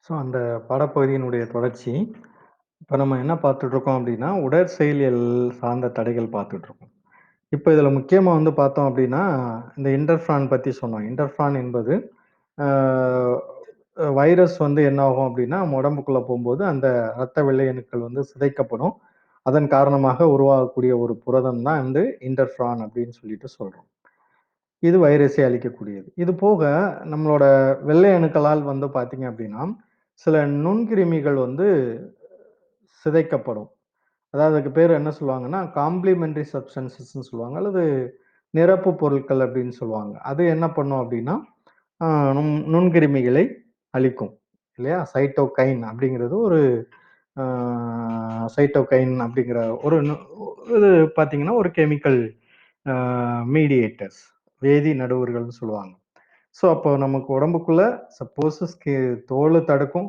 So, அந்த பாடப்பகுதியினுடைய தொடர்ச்சி. இப்ப நம்ம என்ன பார்த்துட்ருக்கோம் அப்டின்னா, உடற்செயலியல் சார்ந்த தடைகள் பார்த்துட்ருக்கோம். இப்ப இதுல முக்கியமா வந்து பார்த்தோம் அப்டின்னா, இந்த இன்டர்ஃபான் பத்தி சொன்னோம். இன்டர்ஃபான் என்பது ஆ வைரஸ் வந்து என்ன ஆகும் அப்டின்னா, நம்ம உடம்புக்குள்ள போம்போது அந்த ரத்த வெள்ளை அணுக்கள் வந்து சிதைக்கப்படும். அதன் காரணமாக உருவாகக்கூடிய ஒரு புரதம் தான் வந்து இன்டர்ஃபான் அப்டின்னு சொல்லிட்டு சொல்றோம். இது வைரஸை அழிக்கக்கூடியது. இது போக நம்மளோட வெள்ளை அணுக்களால் வந்து பார்த்தீங்க அப்டின்னா, சில நுண்கிருமிகள் வந்து சிதைக்கப்படும். அதாவது அதுக்கு பேரு என்ன சொல்லுவாங்கன்னா, காம்ப்ளிமெண்டரி சப்ஸ்டன்ஸஸ்ன்னு சொல்லுவாங்க. அல்லது நிரப்பு பொருட்கள் அப்படின்னு சொல்லுவாங்க. அது என்ன பண்ணும் அப்படின்னா, அ நுண்கிருமிகளை அழிக்கும். இல்லையா? சைட்டோகைன் அப்படிங்கிறது ஒரு அ சைட்டோகைன் அப்படிங்கிற ஒரு இது பார்த்தீங்கன்னா, ஒரு கெமிக்கல் அ மீடியேட்டர்ஸ் வேதி நடுவர்கள்னு சொல்லுவாங்க. ஸோ, அப்போ நமக்கு உடம்புக்குள்ள சப்போஸ் தோலு தடுக்கும்.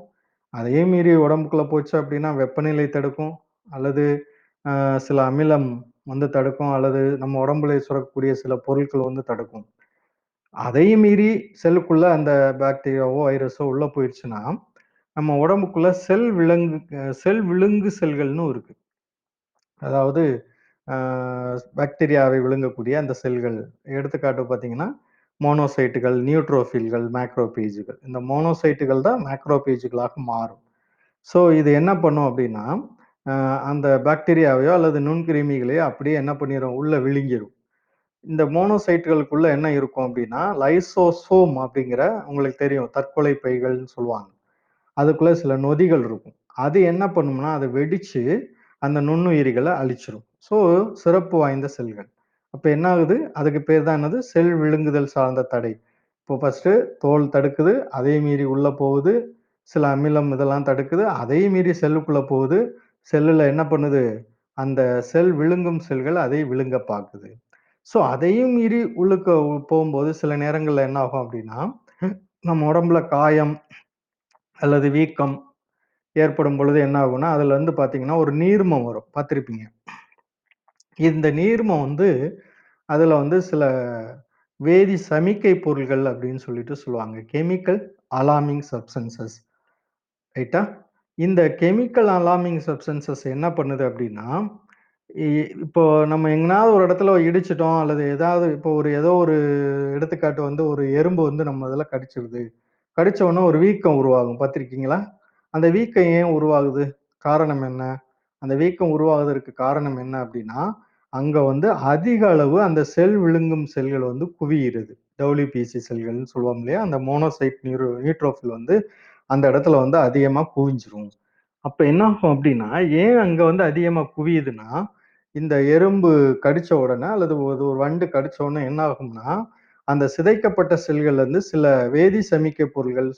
அதையும் மீறி உடம்புக்குள்ள போச்சு அப்படின்னா, வெப்பநிலை தடுக்கும். அல்லது சில அமிலம் வந்து தடுக்கும். அல்லது நம்ம உடம்புல சுரக்கக்கூடிய சில பொருட்கள் வந்து தடுக்கும். அதையும் மீறி செல்லுக்குள்ள அந்த பாக்டீரியாவோ, வைரஸோ உள்ள போயிருச்சுன்னா, நம்ம உடம்புக்குள்ள செல் விலங்கு செல்கள்ன்னு இருக்கு. அதாவது அ பாக்டீரியாவை விழுங்கக்கூடிய அந்த செல்கள். எடுத்துக்காட்டு பார்த்தீங்கன்னா, மோனோசைட்டுகள், நியூட்ரோஃபில்கள், மேக்ரோபேஜ்கள். இந்த மோனோசைட்டுகள் தான் மேக்ரோபேஜ்களாக மாறும். ஸோ இது என்ன பண்ணும் அப்டின்னா, அ அந்த பாக்டீரியாவையோ அல்லது நுண்கிருமிகளையோ அப்படியே என்ன பண்ணிரும், உள்ள விழுங்கிரும். இந்த மோனோசைட்டுகளுக்குள்ள என்ன இருக்கும் அப்டின்னா, லைசோசோம் அப்படிங்கிற உங்களுக்கு தெரியும் தற்கொலை பைகள்னு சொல்லுவாங்க. அதுக்குள்ள சில நொதிகள் இருக்கும். அது என்ன பண்ணும்னா, அது வெடிச்சு அந்த நுண்ணுயிரிகள அழிச்சிரும். ஸோ சிறப்பு வாய்ந்த செல்கள். அப்ப என்ன ஆகுது? அதுக்கு பேர் தான் என்னது? செல் விழுங்குதல் சார்ந்த தடை. இப்போ ஃபர்ஸ்ட்டு தோல் தடுக்குது. அதையும் மீறி உள்ள போகுது. சில அமிலம் இதெல்லாம் தடுக்குது. அதையும் மீறி செல்லுக்குள்ள போகுது. செல்லுல என்ன பண்ணுது? அந்த செல் விழுங்கும் செல்கள் அதை விழுங்க பாக்குது. ஸோ அதையும் மீறி உள்ளுக்கு போம்போது சில நேரங்கள்ல என்ன ஆகும் அப்டின்னா, நம்ம உடம்புல காயம் அல்லது வீக்கம் ஏற்படும் பொழுது என்ன ஆகும்னா, அதுல வந்து பாத்தீங்கன்னா, ஒரு நீர்மம் வரும். பார்த்திருப்பீங்க. இந்த நீர்மம் வந்து அதுல வந்து சில வேதி சமிக்கை பொருள்கள் அப்படின்னு சொல்லிட்டு சொல்லுவாங்க. கெமிக்கல் அலார்மிங் சப்ஸ்டன்சஸ் ரைட்டா? இந்த கெமிக்கல் அலார்மிங் சப்ஸ்டன்சஸ் என்ன பண்ணுது அப்படின்னா, இ இப்போ நம்ம எங்கனாவது ஒரு இடத்துல இடிச்சிட்டோம் அல்லது ஏதாவது இப்போ ஏதோ ஒரு எடுத்துக்காட்டு வந்து ஒரு எறும்பு வந்து நம்ம இதுல கடிச்சிடுது. கடிச்ச உடனே ஒரு வீக்கம் உருவாகும் பார்த்திருக்கீங்களா? அந்த வீக்கம் ஏன் உருவாகுது? காரணம் என்ன? அந்த வீக்கம் உருவாகுவதற்கு காரணம் என்ன அப்படின்னா, அங்க வந்து அதிக அளவு அந்த செல் விழுங்கும் செல்கள் வந்து குவிகிறது. டபிள்யூபிசி செல்கள்னு சொல்லுவோம் இல்லையா? அந்த மோனோசைட் நியூட்ரோபில் வந்து அந்த இடத்துல வந்து அதிகமா குவிஞ்சிரும். அப்ப என்ன ஆகும் அப்படின்னா, ஏன் அங்க வந்து அதிகமா குவியுதுன்னா, இந்த எறும்பு கடிச்ச உடனே அல்லது ஒரு வண்டு கடிச்ச உடனே என்ன ஆகும்னா, அந்த சிதைக்கப்பட்ட செல்கள்ல இருந்து சில வேதி சமிக்கை பொருள்கள்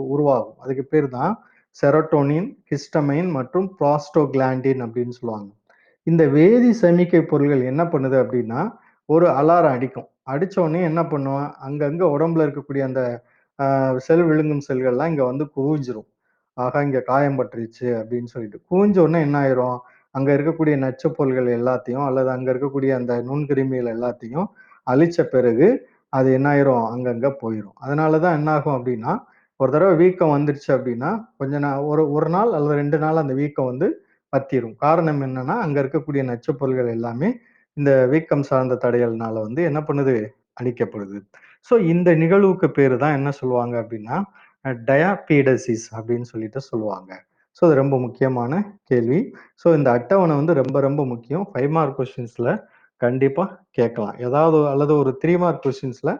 உருவாகும். அதுக்கு பேர் தான் செரோட்டோனின், ஹிஸ்டமைன் மற்றும் புரோஸ்டோகிளாண்டின் அப்படின்னு சொல்லுவாங்க. இந்த வேதி சமிக்கை பொருள்கள் என்ன பண்ணுது அப்படின்னா, ஒரு அலாரம் அடிக்கும். அடிச்ச உடனே என்ன பண்ணும், அங்கங்க உடம்புல இருக்கக்கூடிய அந்த செல் விழுங்கும் செல்கள்லாம் இங்க வந்து குவிஞ்சிரும். ஆகா! இங்க காயம் பட்டுருச்சு அப்படின்னு சொல்லிட்டு. குவிஞ்ச உடனே என்ன ஆயிரும், அங்க இருக்கக்கூடிய நச்சுப் பொருள்கள் எல்லாத்தையும் அல்லது அங்க இருக்கக்கூடிய அந்த நுண்கிருமிகள் எல்லாத்தையும் அழிச்ச பிறகு, அது என்ன ஆயிரும், அங்கங்க போயிரும். அதனால தான் என்ன ஆகும் அப்படின்னா, ஒரு தடவ வீக்கம் வந்துருச்சு அப்படின்னா, கொஞ்ச ஒரு 1 நாள் அல்லது 2 நாள் அந்த வீக்கம் வந்து வத்திரும். காரணம் என்னன்னா, அங்க இருக்கக்கூடிய நச்சுப் பொருள்கள் எல்லாமே இந்த வீக்கம் சார்ந்த தடைகள்னால வந்து என்ன பண்ணுது, அழிக்கப்படுது. ஸோ இந்த நிகழ்வுக்கு பேரு தான் என்ன சொல்லுவாங்க அப்படின்னா, டயாபீடசிஸ் அப்படின்னு சொல்லிட்டு சொல்லுவாங்க. ஸோ அது ரொம்ப முக்கியமான கேள்வி. ஸோ இந்த அட்டவணை வந்து ரொம்ப ரொம்ப முக்கியம். 5 மார்க் கொஸ்டின்ஸ்ல கண்டிப்பா கேட்கலாம். ஏதாவது அல்லது ஒரு 3 மார்க் கொஸ்டின்ஸ்ல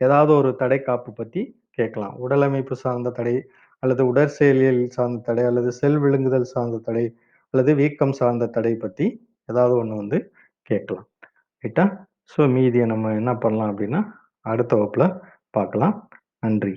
ஏதாவது ஒரு தடைக்காப்பு பத்தி கேட்கலாம். உடலமைப்பு சார்ந்த தடை, அல்லது உடற்செயலியல் சார்ந்த தடை, அல்லது செல் விழுங்குதல் சார்ந்த தடை, அல்லது வீக்கம் சார்ந்த தடை பத்தி ஏதாவது ஒண்ணு வந்து கேட்கலாம். ரைட்டா? ஸோ மீதிய நம்ம என்ன பண்ணலாம் அப்படின்னா, அடுத்த வகுப்புல பார்க்கலாம். நன்றி.